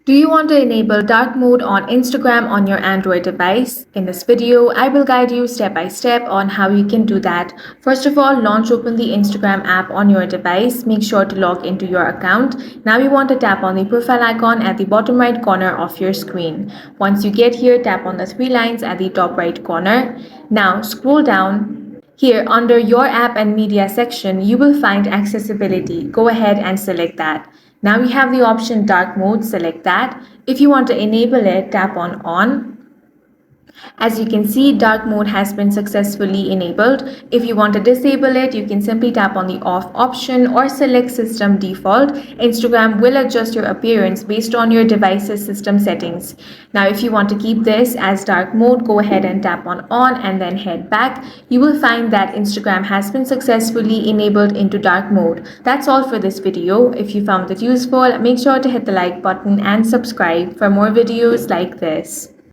Do you want to enable dark mode on Instagram on your Android device? In this video, I will guide you step by step on how you can do that. First of all, launch open the Instagram app on your device. Make sure to log into your account. Now you want to tap on the profile icon at the bottom right corner of your screen. Once you get here, tap on the three lines at the top right corner. Now scroll down. Here, under your app and media section, you will find accessibility. Go ahead and select that. Now we have the option dark mode, select that. If you want to enable it, tap on on. As you can see, dark mode has been successfully enabled. If you want to disable it, you can simply tap on the off option or select system default. Instagram will adjust your appearance based on your device's system settings. Now, if you want to keep this as dark mode, go ahead and tap on and then head back. You will find that Instagram has been successfully enabled into dark mode. That's all for this video. If you found it useful, make sure to hit the like button and subscribe for more videos like this.